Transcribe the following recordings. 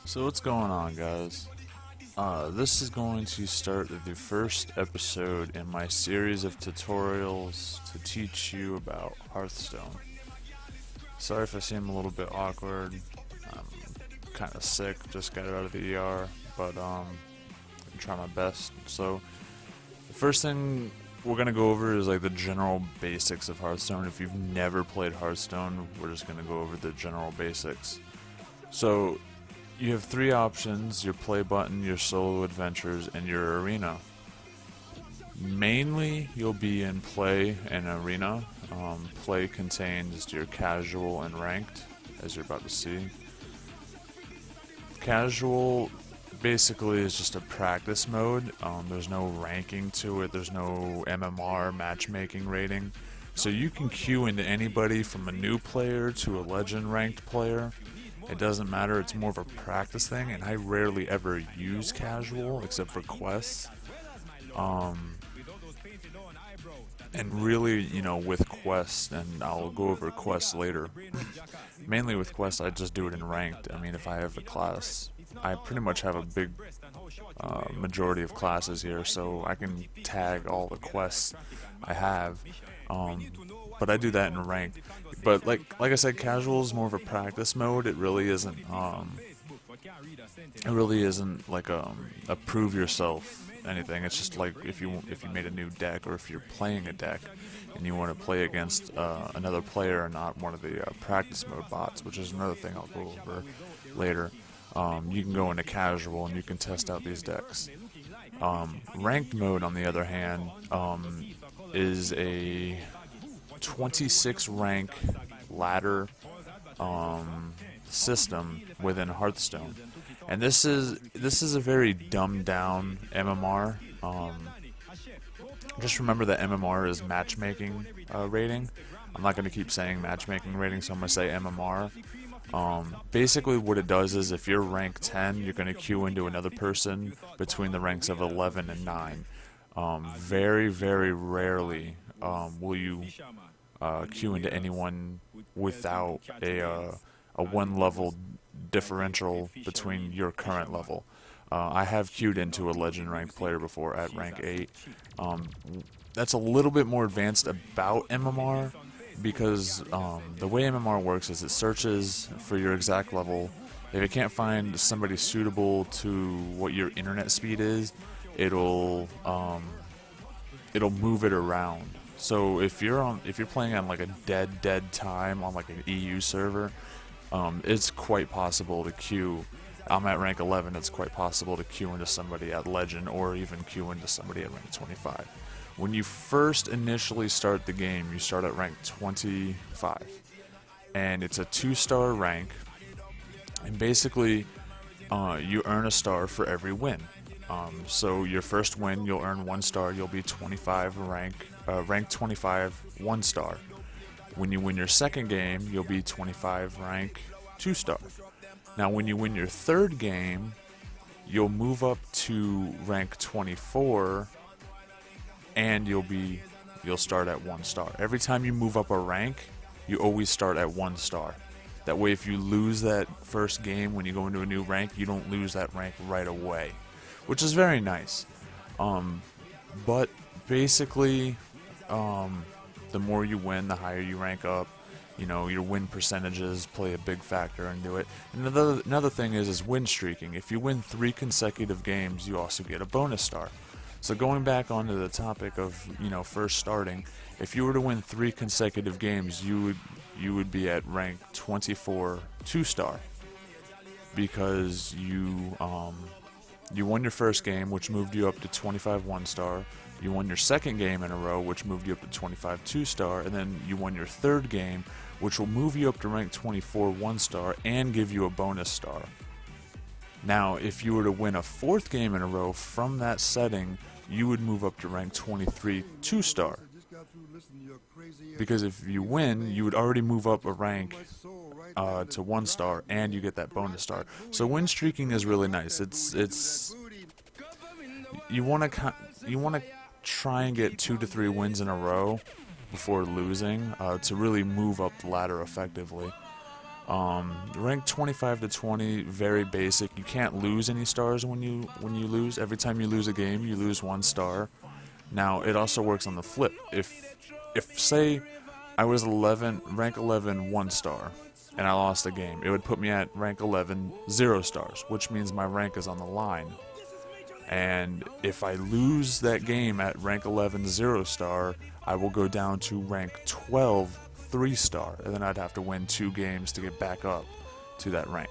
So what's going on, guys? This is going to start the first episode in my series of tutorials to teach you about Hearthstone. Sorry if I seem a little bit awkward. I'm kind of sick, just got out of the ER, but I'm trying my best. So the first thing we're gonna go over is like the general basics of Hearthstone. If you've never played Hearthstone, we're just gonna go over the general basics. So you have three options: your play button, your solo adventures, and your arena. Mainly, you'll be in play and arena. Play contains your casual and ranked, as you're about to see. Casual basically is just a practice mode. There's no ranking to it. There's no MMR matchmaking rating. So you can queue into anybody from a new player to a legend ranked player. It doesn't matter, it's more of a practice thing, and I rarely ever use casual except for quests. And really, with quests, and I'll go over quests later. Mainly with quests, I just do it in ranked. I mean, if I have a class, I pretty much have a big majority of classes here, so I can tag all the quests I have. But I do that in ranked. But like I said, casual is more of a practice mode. It really isn't. It really isn't like a prove yourself anything. It's just like if you made a new deck, or if you're playing a deck and you want to play against another player and not one of the practice mode bots, which is another thing I'll go over later. You can go into casual and you can test out these decks. Ranked mode, on the other hand, is a 26 rank ladder system within Hearthstone, and this is a very dumbed down MMR. Just remember that MMR is matchmaking rating. I'm not going to keep saying matchmaking rating, so I'm going to say MMR. Basically what it does is if you're rank 10, you're going to queue into another person between the ranks of 11 and 9. Very, very rarely will you queue into anyone without a one level differential between your current level. I have queued into a legend ranked player before at rank 8. That's a little bit more advanced about MMR, because the way MMR works is it searches for your exact level. If it can't find somebody suitable to what your internet speed is, it'll move it around. So if you're playing on like a dead time on like an EU server, it's quite possible to queue. I'm at rank 11. It's quite possible to queue into somebody at legend, or even queue into somebody at rank 25. When you first initially start the game, you start at rank 25, and it's a 2-star rank. And basically, you earn a star for every win. So your first win, you'll earn 1 star. You'll be 25 rank 25, 1 star. When you win your second game, you'll be 25 rank 2 star. Now, when you win your third game, you'll move up to rank 24, and you'll start at 1 star. Every time you move up a rank, you always start at 1 star. That way, if you lose that first game when you go into a new rank, you don't lose that rank right away, which is very nice. But basically, the more you win, the higher you rank up. Your win percentages play a big factor into it. And another thing is win streaking. If you win 3 consecutive games, you also get a bonus star. So going back onto the topic of first starting, if you were to win 3 consecutive games, you would be at rank 24 2-star, because you won your first game, which moved you up to 25 1-star. You won your second game in a row, which moved you up to 25 2-star, and then you won your third game, which will move you up to rank 24 1-star and give you a bonus star. Now, if you were to win a 4th game in a row from that setting, you would move up to rank 23 2-star. Because if you win, you would already move up a rank to 1 star, and you get that bonus star. So win streaking is really nice. It's you want to try and get 2 to 3 wins in a row before losing to really move up the ladder effectively. Rank 25 to 20, very basic. You can't lose any stars when you lose. Every time you lose a game, you lose 1 star. Now, it also works on the flip. If say I was rank 11, 1 star, and I lost a game, it would put me at rank 11, 0 stars, which means my rank is on the line. And if I lose that game at rank 11, 0 star, I will go down to rank 12, 3 star, and then I'd have to win 2 games to get back up to that rank.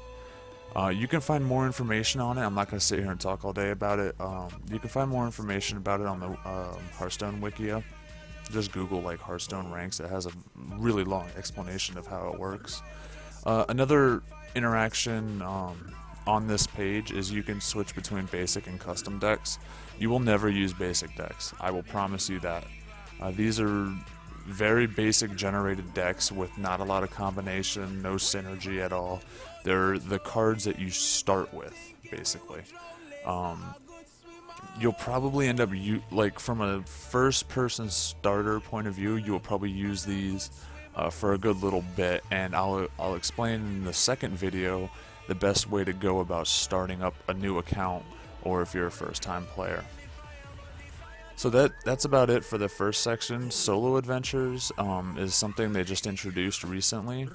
You can find more information on it. I'm not going to sit here and talk all day about it. You can find more information about it on the Hearthstone Wikia. Just Google like Hearthstone ranks. It has a really long explanation of how it works. Another interaction on this page is you can switch between basic and custom decks. You will never use basic decks. I will promise you that. These are very basic generated decks with not a lot of combination, no synergy at all. They're the cards that you start with, basically. You'll probably end up, like from a first-person starter point of view, you'll probably use these for a good little bit, and I'll explain in the second video the best way to go about starting up a new account, or if you're a first-time player. So that's about it for the first section. Solo adventures is something they just introduced recently.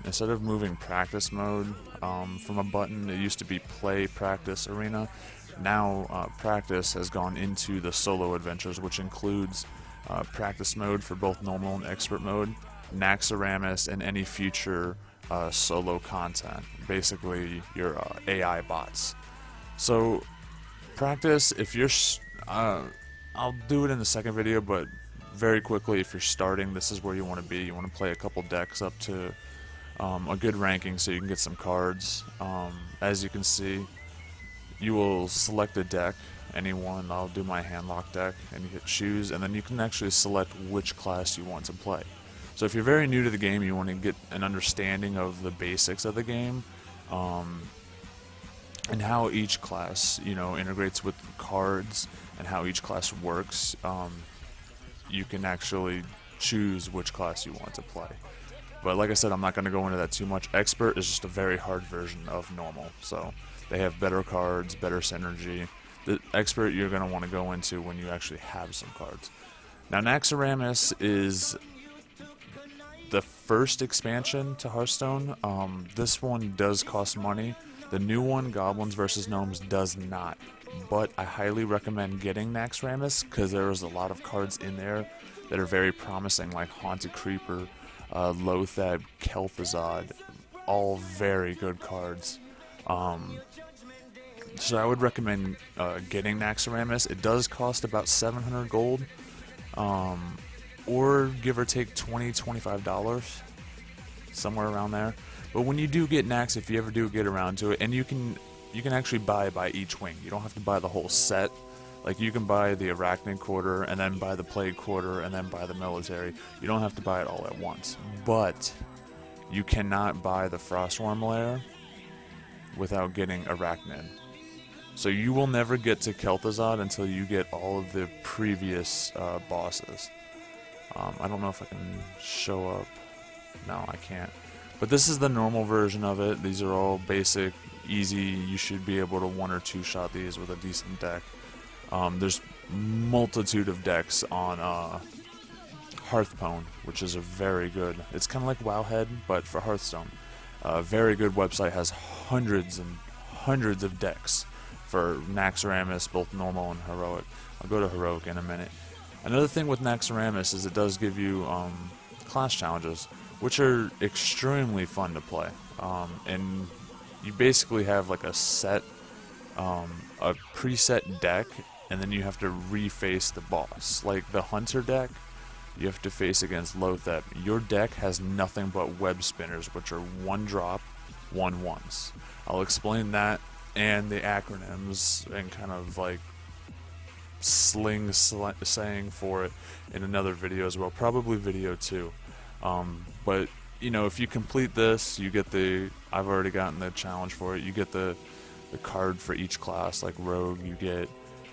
Instead of moving practice mode from a button, it used to be play, practice, arena. Now practice has gone into the solo adventures, which includes practice mode for both normal and expert mode, Naxxramas, and any future solo content, basically your AI bots. So practice, if you're I'll do it in the second video, but very quickly, if you're starting, this is where you want to be. You want to play a couple decks up to a good ranking so you can get some cards. As you can see, you will select a deck, any one. I'll do my handlock deck, and you hit choose, and then you can actually select which class you want to play. So if you're very new to the game, you want to get an understanding of the basics of the game, and how each class, integrates with cards, and how each class works. You can actually choose which class you want to play. But like I said, I'm not going to go into that too much. Expert is just a very hard version of normal, so they have better cards, better synergy. The expert you're going to want to go into when you actually have some cards. Now, Naxxramas is the first expansion to Hearthstone. This one does cost money. The new one, Goblins vs. Gnomes, does not. But I highly recommend getting Naxxramas because there's a lot of cards in there that are very promising, like Haunted Creeper, Lothab, Kel'Thuzad, all very good cards. So I would recommend getting Naxxramas. It does cost about 700 gold, or give or take $20–25, somewhere around there. But when you do get Nax, if you ever do get around to it, and you can actually buy by each wing. You don't have to buy the whole set. Like, you can buy the Arachnid Quarter, and then buy the Plague Quarter, and then buy the Military. You don't have to buy it all at once. But you cannot buy the Frostworm Lair without getting Arachnid. So you will never get to Kel'Thuzad until you get all of the previous bosses. I don't know if I can show up. No, I can't. But this is the normal version of it. These are all basic, easy. You should be able to 1 or 2 shot these with a decent deck. There's multitude of decks on Hearthstone, which is a very good. It's kind of like Wowhead, but for Hearthstone. Very good website, has hundreds and hundreds of decks for Naxxramas, both normal and heroic. I'll go to heroic in a minute. Another thing with Naxxramas is it does give you class challenges, which are extremely fun to play. And you basically have like a preset deck, and then you have to reface the boss. Like the Hunter deck, you have to face against Lothab. Your deck has nothing but web spinners, which are 1-drop, 1/1s. I'll explain that and the acronyms and kind of like saying for it in another video as well, probably video 2. But if you complete this, you get I've already gotten the challenge for it. You get the card for each class. Like Rogue, you get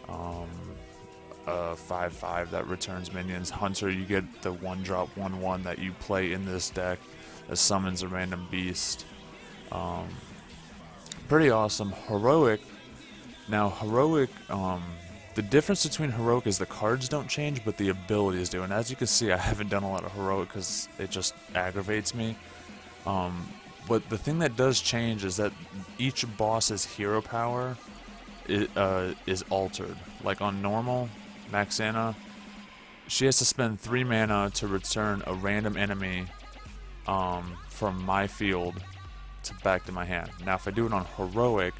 a 5/5 that returns minions. Hunter, you get the 1-drop 1/1 that you play in this deck. that summons a random beast. Pretty awesome. Heroic. Now, Heroic, the difference between Heroic is the cards don't change, but the abilities do. And as you can see, I haven't done a lot of Heroic because it just aggravates me. But the thing that does change is that each boss's hero power is altered. Like on normal, Maxana, she has to spend 3 mana to return a random enemy from my field back to my hand. Now if I do it on Heroic,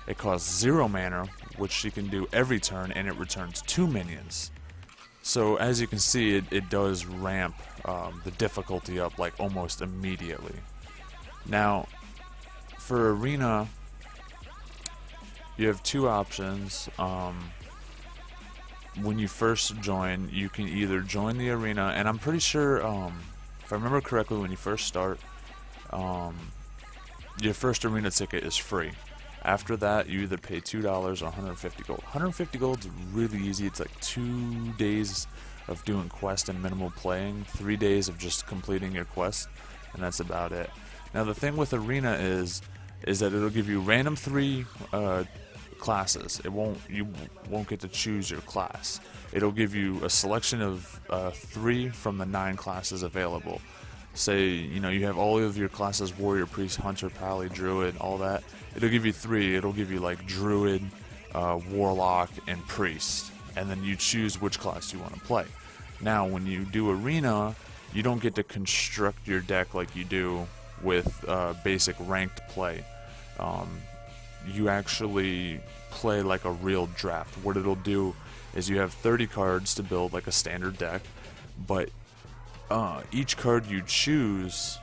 it costs 0 mana, which she can do every turn, and it returns 2 minions. So as you can see, it does ramp the difficulty up like almost immediately. Now for Arena, you have 2 options. When you first join, you can either join the arena, and I'm pretty sure, if I remember correctly, when you first start, your first arena ticket is free. After that, you either pay $2 or 150 gold. 150 gold is really easy. It's like 2 days of doing quest and minimal playing, 3 days of just completing your quest, and that's about it. Now the thing with arena is that it'll give you random 3 classes. You won't get to choose your class. It'll give you a selection of 3 from the 9 classes available. Say, you know, you have all of your classes: warrior, priest, hunter, pally, druid, all that. It'll give you 3. It'll give you like druid, warlock, and priest, and then you choose which class you want to play. Now when you do arena, you don't get to construct your deck like you do with basic ranked play. You actually play like a real draft. What it'll do is you have 30 cards to build like a standard deck, but each card you choose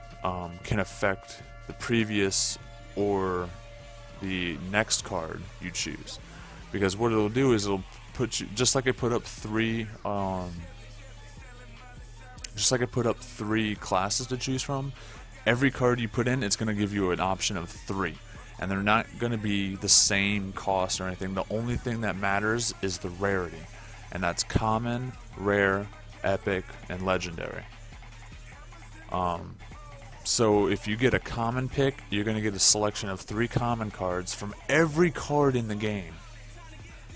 can affect the previous or the next card you choose. Because what it'll do is it'll put you, just like I put up 3 classes to choose from, every card you put in, it's going to give you an option of 3. And they're not going to be the same cost or anything. The only thing that matters is the rarity. And that's common, rare, epic, and legendary. So if you get a common pick, you're going to get a selection of 3 common cards from every card in the game.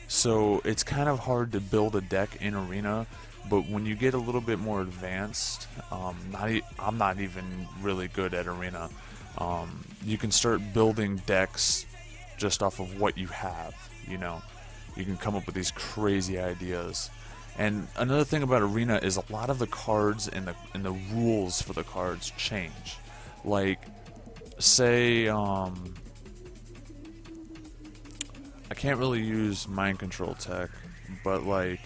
So it's kind of hard to build a deck in Arena, but when you get a little bit more advanced, I'm not even really good at Arena. You can start building decks just off of what you have, you know. You can come up with these crazy ideas. And another thing about Arena is a lot of the cards and the rules for the cards change. Like, say, I can't really use Mind Control Tech, but like,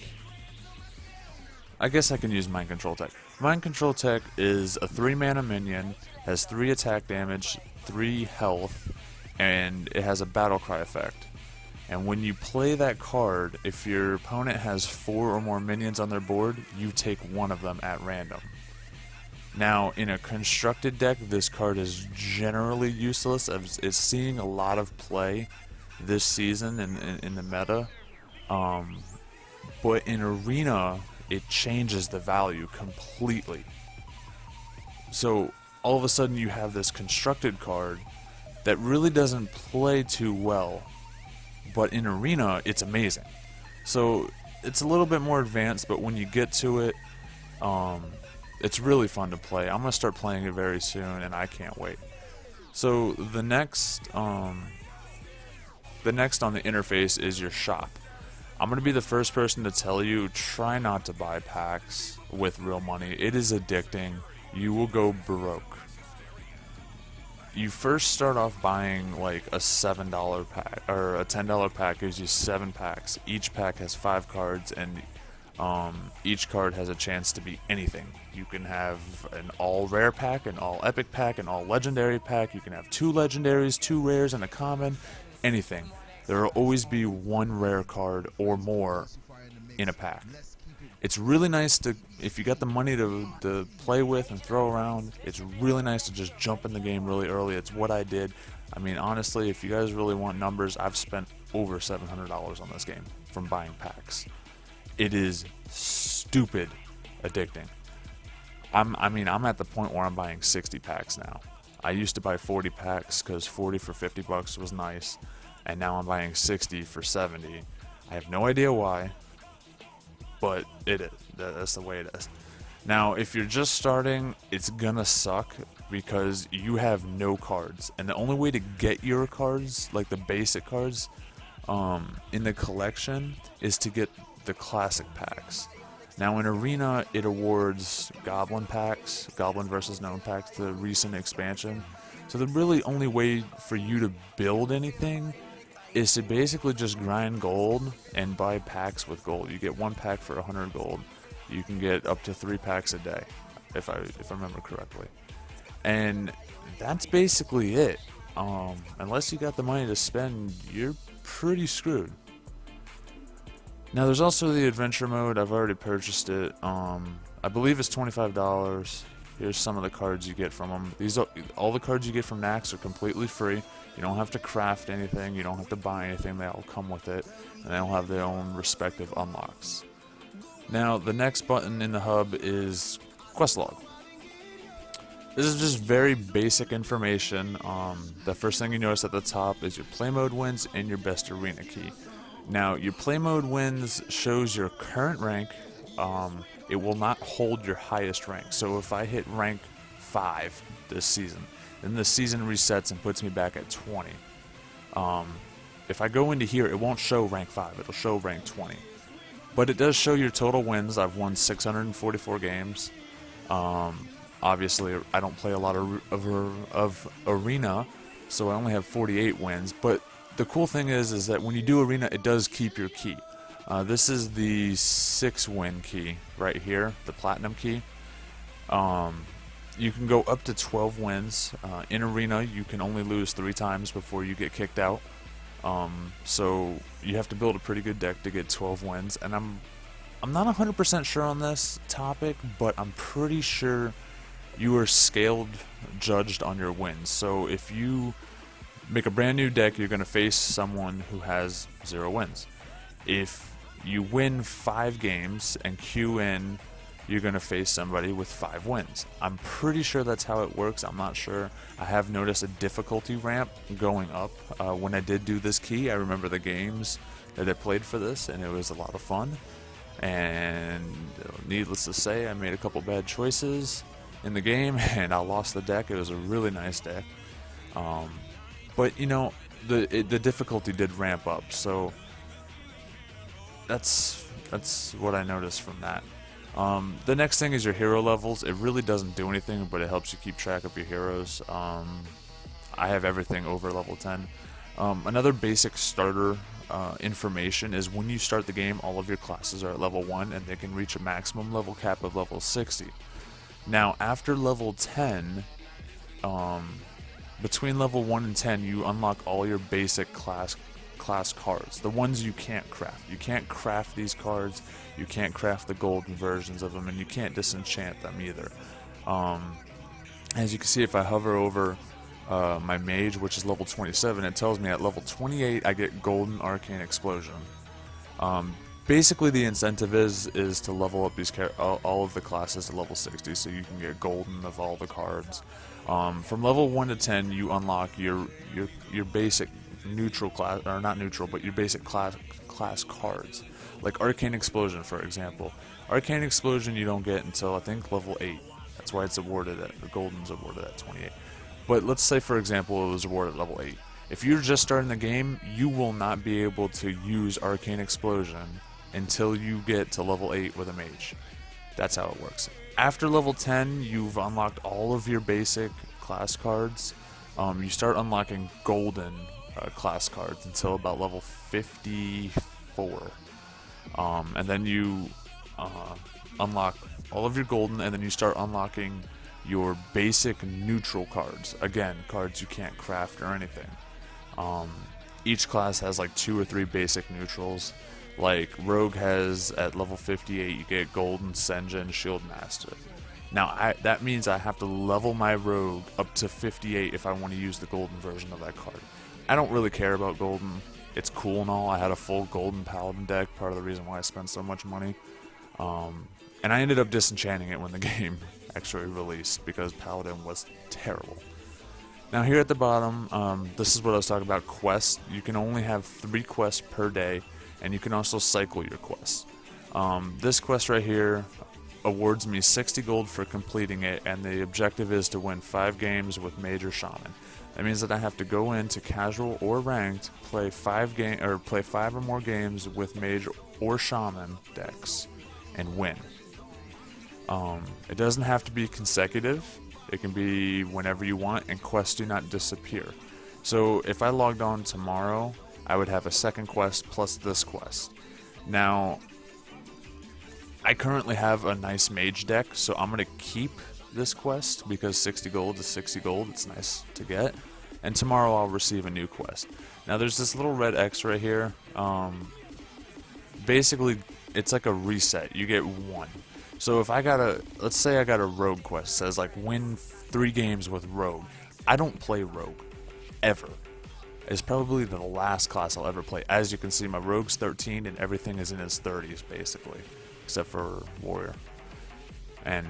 I guess I can use Mind Control Tech. Mind Control Tech is a 3 mana minion, has 3 attack damage, 3 health, and it has a battle cry effect. And when you play that card, if your opponent has 4 or more minions on their board, you take one of them at random. Now, in a constructed deck, this card is generally useless. It's seeing a lot of play this season in the meta. But in Arena, it changes the value completely. So, all of a sudden you have this constructed card that really doesn't play too well. But in Arena, it's amazing. So it's a little bit more advanced, but when you get to it, it's really fun to play. I'm going to start playing it very soon, and I can't wait. So the next on the interface is your shop. I'm going to be the first person to tell you, try not to buy packs with real money. It is addicting. You will go broke. You first start off buying like a $7 pack, or a $10 pack gives you 7 packs. Each pack has 5 cards, and each card has a chance to be anything. You can have an all rare pack, an all epic pack, an all legendary pack. You can have 2 legendaries, 2 rares, and a common. Anything. There will always be 1 rare card or more in a pack. It's really nice to, if you got the money to play with and throw around, it's really nice to just jump in the game really early. It's what I did. I mean, honestly, if you guys really want numbers, I've spent over $700 on this game from buying packs. It is stupid addicting. I'm at the point where I'm buying 60 packs now. I used to buy 40 packs because 40 for $50 was nice, and now I'm buying 60 for 70. I have no idea why, but it is. That's the way it is. Now, if you're just starting, it's gonna suck because you have no cards, and the only way to get your cards, like the basic cards, in the collection, is to get the classic packs. Now in Arena, it awards Goblin packs, Goblin versus Gnome packs, the recent expansion. So the really only way for you to build anything is to basically just grind gold and buy packs with gold. You get one pack for 100 gold. You can get up to 3 packs a day, if I remember correctly. And that's basically it. Unless you got the money to spend, you're pretty screwed. Now there's also the adventure mode. I've already purchased it. I believe it's $25. Here's some of the cards you get from them. All the cards you get from Nax are completely free. You don't have to craft anything. You don't have to buy anything. They all come with it, and they all have their own respective unlocks. Now the next button in the hub is quest log. This is just very basic information. The first thing you notice at the top is your play mode wins and your best arena key. Now, your play mode wins shows your current rank. It will not hold your highest rank. So if I hit rank 5 this season, then the season resets and puts me back at 20. If I go into here, it won't show rank 5. It'll show rank 20. But it does show your total wins. I've won 644 games. Obviously, I don't play a lot of Arena, so I only have 48 wins. But the cool thing is that when you do Arena, it does keep your key. This is the 6-win key right here, the Platinum key. You can go up to 12 wins. In Arena, you can only lose 3 times before you get kicked out. So you have to build a pretty good deck to get 12 wins. And I'm not 100% sure on this topic, but I'm pretty sure you are scaled, judged on your wins. So if you make a brand new deck, you're going to face someone who has 0 wins. If you win 5 games and queue in, you're going to face somebody with 5 wins. I'm pretty sure that's how it works. I'm not sure. I have noticed a difficulty ramp going up. When I did do this key, I remember the games that I played for this, and it was a lot of fun. And needless to say, I made a couple bad choices in the game, and I lost the deck. It was a really nice deck. But you know, the difficulty did ramp up, so that's what I noticed from that. The next thing is your hero levels. It really doesn't do anything, but it helps you keep track of your heroes. I have everything over level 10. Another basic starter information is when you start the game, all of your classes are at level 1, and they can reach a maximum level cap of level 60. Now, after level 10, between level 1 and 10, you unlock all your basic class cards, the ones you can't craft. You can't craft these cards, you can't craft the golden versions of them, and you can't disenchant them either. As you can see, if I hover over my mage, which is level 27, it tells me at level 28 I get golden arcane explosion. Basically the incentive is to level up these all of the classes to level 60 so you can get golden of all the cards. From level 1 to 10 you unlock your basic neutral class, or not neutral, but your basic class cards. Like Arcane Explosion, for example. Arcane Explosion you don't get until I think level 8. That's why it's awarded at, the golden's awarded at 28. But let's say for example it was awarded at level 8. If you're just starting the game, you will not be able to use Arcane Explosion until you get to level 8 with a mage. That's how it works. After level 10, you've unlocked all of your basic class cards. You start unlocking golden class cards until about level 54. And then you unlock all of your golden, and then you start unlocking your basic neutral cards. Again, cards you can't craft or anything. Each class has like 2 or 3 basic neutrals. Like Rogue has at level 58 you get Golden Senjin Shield Master. Now that means I have to level my Rogue up to 58 if I want to use the golden version of that card. I don't really care about golden. It's cool and all. I had a full golden paladin deck, part of the reason why I spent so much money. And I ended up disenchanting it when the game actually released because Paladin was terrible. Now here at the bottom, this is what I was talking about, quests. You can only have 3 quests per day, and you can also cycle your quests. This quest right here awards me 60 gold for completing it, and the objective is to win 5 games with Mage or Shaman. That means that I have to go into casual or ranked, play 5 or more games with Mage or Shaman decks, and win. It doesn't have to be consecutive. It can be whenever you want, and quests do not disappear. So if I logged on tomorrow, I would have a second quest plus this quest. Now, I currently have a nice mage deck, so I'm going to keep this quest because 60 gold is 60 gold. It's nice to get. And tomorrow I'll receive a new quest. Now there's this little red X right here. Basically, it's like a reset. You get 1. So if let's say I got a rogue quest, says like win 3 games with rogue. I don't play rogue, ever. It's probably the last class I'll ever play. As you can see, my rogue's 13 and everything is in his 30s basically, except for warrior. And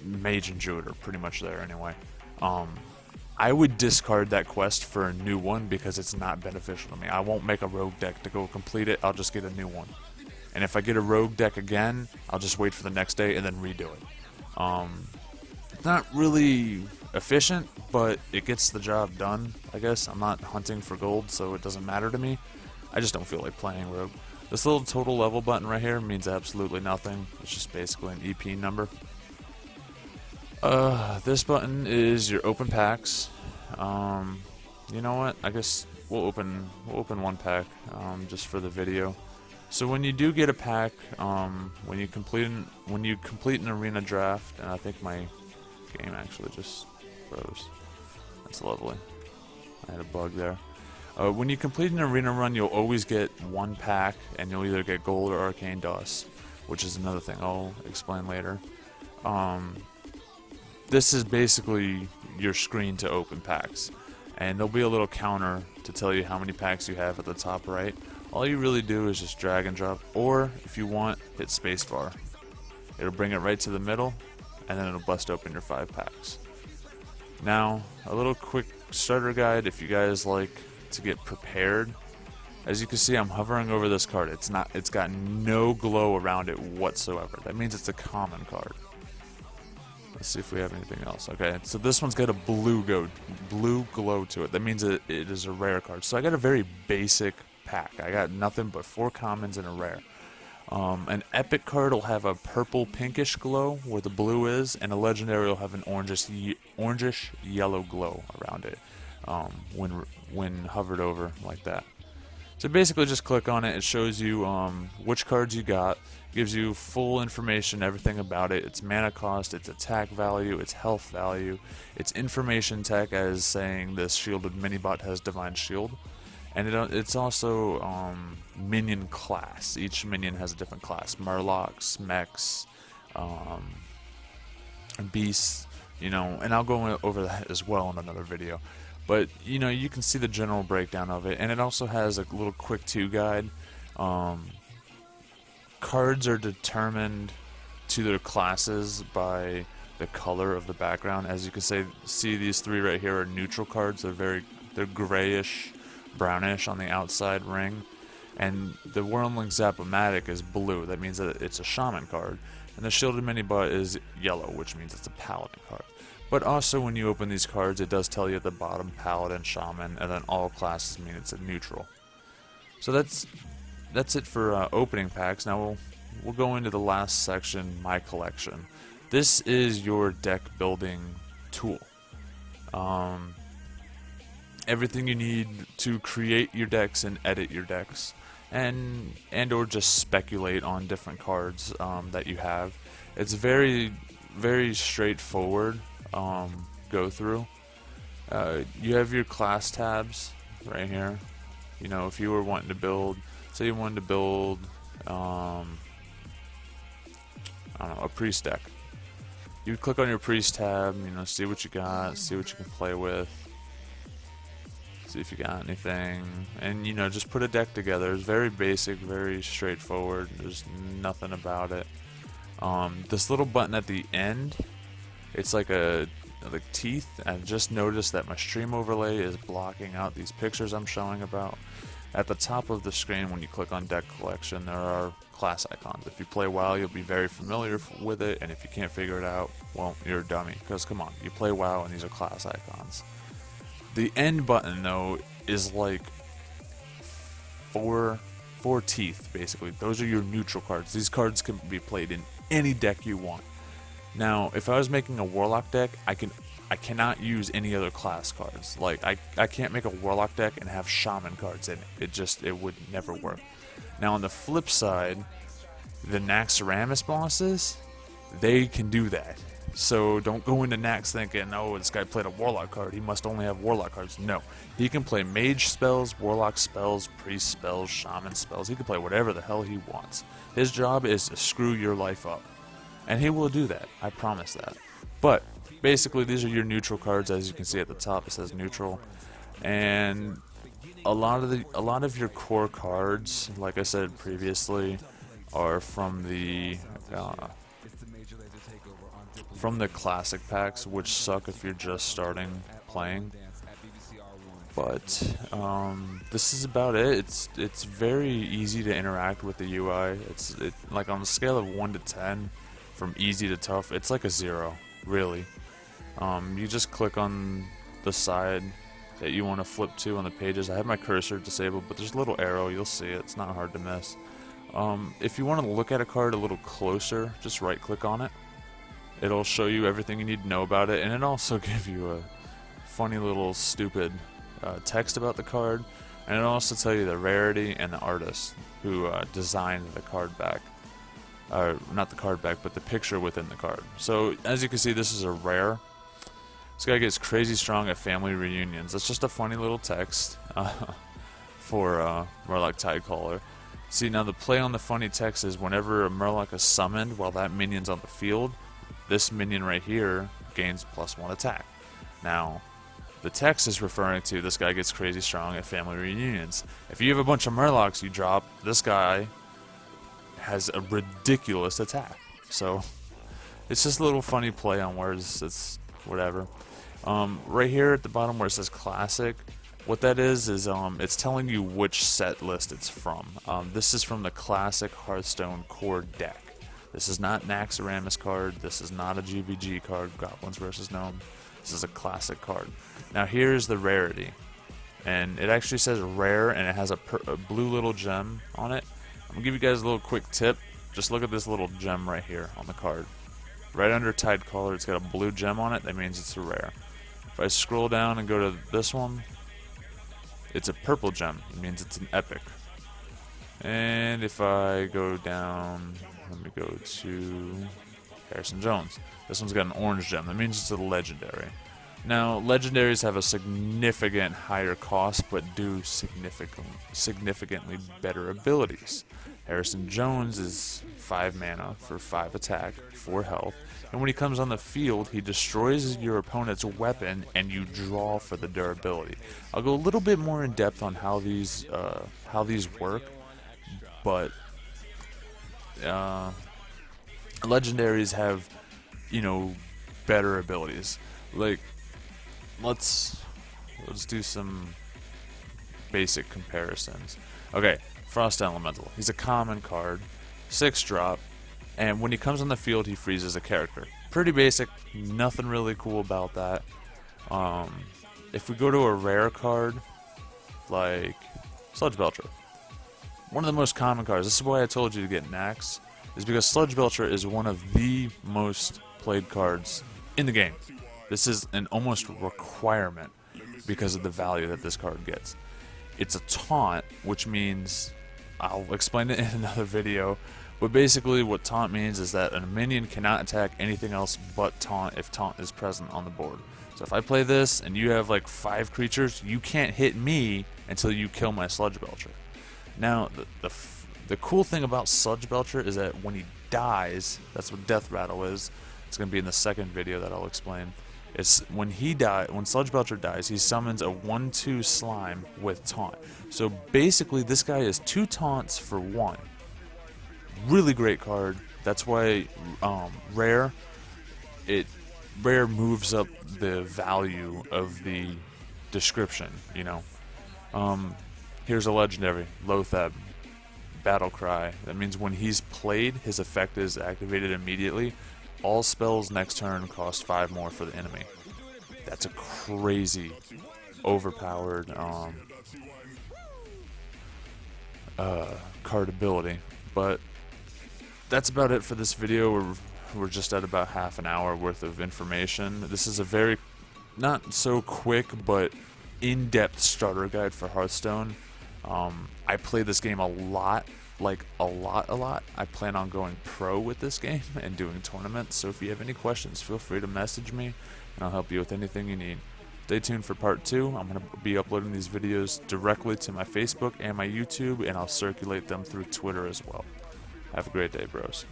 mage and druid are pretty much there anyway. I would discard that quest for a new one because it's not beneficial to me. I won't make a rogue deck to go complete it. I'll just get a new one. And if I get a rogue deck again, I'll just wait for the next day and then redo it. It's not really efficient, but it gets the job done, I guess. I'm not hunting for gold, so it doesn't matter to me. I just don't feel like playing rogue. This little total level button right here means absolutely nothing. It's just basically an EP number. This button is your open packs. You know what? I guess we'll open 1 pack just for the video. So when you do get a pack, when you complete an arena draft, and I think my game actually just froze. That's lovely. I had a bug there. When you complete an arena run, you'll always get 1 pack, and you'll either get gold or arcane dust, which is another thing I'll explain later. This is basically your screen to open packs, and there'll be a little counter to tell you how many packs you have at the top right. All you really do is just drag and drop, or if you want, hit spacebar. It'll bring it right to the middle, and then it'll bust open your 5 packs. Now, a little quick starter guide if you guys like to get prepared. As you can see, I'm hovering over this card. It's got no glow around it whatsoever. That means it's a common card. Let's see if we have anything else. Okay, so this one's got a blue glow to it. That means it is a rare card. So I got a very basic pack. I got nothing but 4 commons and a rare. An epic card will have a purple pinkish glow where the blue is, and a legendary will have an orangish yellow glow around it when hovered over like that. So basically just click on it. It shows you which cards you got, gives you full information, everything about it, its mana cost, its attack value, its health value, its information tech as saying this shielded minibot has divine shield. And it's also minion class. Each minion has a different class. Murlocs, mechs, beasts, and I'll go over that as well in another video. But, you can see the general breakdown of it. And it also has a little quick to guide. Cards are determined to their classes by the color of the background. As you can see these 3 right here are neutral cards. They're grayish, brownish on the outside ring, and the Whirling Zap-O-Matic is blue. That means that it's a shaman card, and the Shielded Minibot is yellow, which means it's a paladin card. But also when you open these cards, it does tell you at the bottom paladin, shaman, and then all classes mean it's a neutral. So that's it for opening packs. Now we'll go into the last section, my collection. This is your deck building tool. Everything you need to create your decks and edit your decks, and or just speculate on different cards that you have. It's very, very straightforward go through. You have your class tabs right here. If you were wanting to build, say you wanted to build I don't know, a priest deck, you would click on your priest tab, see what you got, see what you can play with, see if you got anything, and just put a deck together. It's very basic, very straightforward. There's nothing about it. This little button at the end It's like a like teeth. I just noticed that my stream overlay is blocking out these pictures I'm showing about. At the top of the screen, when you click on deck collection, there are class icons. If you play WoW, you'll be very familiar with it, and if you can't figure it out, well, you're a dummy, because come on, you play WoW and these are class icons. The end button, though, is like four teeth, basically. Those are your neutral cards. These cards can be played in any deck you want. Now, if I was making a Warlock deck, I cannot use any other class cards. Like, I can't make a Warlock deck and have Shaman cards in it. It would never work. Now, on the flip side, the Naxxramas bosses, they can do that. So don't go into Nax thinking, oh, this guy played a Warlock card, he must only have Warlock cards. No. He can play Mage spells, Warlock spells, Priest spells, Shaman spells. He can play whatever the hell he wants. His job is to screw your life up. And he will do that. I promise that. But basically, these are your neutral cards. As you can see at the top, it says neutral. And a lot of your core cards, like I said previously, are from the classic packs, which suck if you're just starting playing. But this is about it. It's very easy to interact with the UI. Like on a scale of 1 to 10, from easy to tough, it's like a 0, really. You just click on the side that you want to flip to on the pages. I have my cursor disabled, but there's a little arrow. You'll see it. It's not hard to miss. If you want to look at a card a little closer, just right-click on it. It'll show you everything you need to know about it, and it'll also give you a funny little stupid text about the card, and it'll also tell you the rarity and the artist who designed the card back. Not the card back, but the picture within the card. So, as you can see, this is a rare. This guy gets crazy strong at family reunions. That's just a funny little text for Murloc Tidecaller. See, now the play on the funny text is whenever a Murloc is summoned while that minion's on the field, this minion right here gains +1 attack. Now, the text is referring to this guy gets crazy strong at family reunions. If you have a bunch of Murlocs you drop, this guy has a ridiculous attack. So, it's just a little funny play on words. It's whatever. Right here at the bottom where it says Classic, what that is it's telling you which set list it's from. This is from the Classic Hearthstone core deck. This is not Naxxramas card. This is not a GVG card, Goblins vs. Gnome. This is a classic card. Now here's the rarity. And it actually says rare, and it has a blue little gem on it. I'm going to give you guys a little quick tip. Just look at this little gem right here on the card. Right under Tidecaller, it's got a blue gem on it. That means it's a rare. If I scroll down and go to this one, it's a purple gem. It means it's an epic. And if I go down, let me go to Harrison Jones. This one's got an orange gem. That means it's a legendary. Now, legendaries have a significant higher cost, but do significantly better abilities. Harrison Jones is 5 mana for 5 attack, 4 health, and when he comes on the field, he destroys your opponent's weapon, and you draw for the durability. I'll go a little bit more in depth on how these work, but legendaries have, better abilities. Like, let's do some basic comparisons. Okay, Frost Elemental. He's a common card, 6-drop, and when he comes on the field, he freezes a character. Pretty basic, nothing really cool about that. If we go to a rare card, like Sludge Belcher, one of the most common cards. This is why I told you to get Nax, is because Sludge Belcher is one of the most played cards in the game. This is an almost requirement because of the value that this card gets. It's a taunt, which means, I'll explain it in another video, but basically what taunt means is that a minion cannot attack anything else but taunt if taunt is present on the board. So if I play this and you have like 5 creatures, you can't hit me until you kill my Sludge Belcher. Now, the cool thing about Sludge Belcher is that when he dies, that's what Death Rattle is. It's going to be in the second video that I'll explain. It's when Sludge Belcher dies, he summons a 1/2 slime with taunt. So basically, this guy is 2 taunts for 1. Really great card. That's why rare. rare moves up the value of the description, you know. Here's a legendary, Lothab, Battle Cry. That means when he's played, his effect is activated immediately. All spells next turn cost 5 more for the enemy. That's a crazy, overpowered card ability. But that's about it for this video. We're just at about half an hour worth of information. This is a very, not so quick, but in-depth starter guide for Hearthstone. I play this game a lot, like a lot. I plan on going pro with this game and doing tournaments, so if you have any questions, feel free to message me, and I'll help you with anything you need. Stay tuned for part 2. I'm going to be uploading these videos directly to my Facebook and my YouTube, and I'll circulate them through Twitter as well. Have a great day, bros.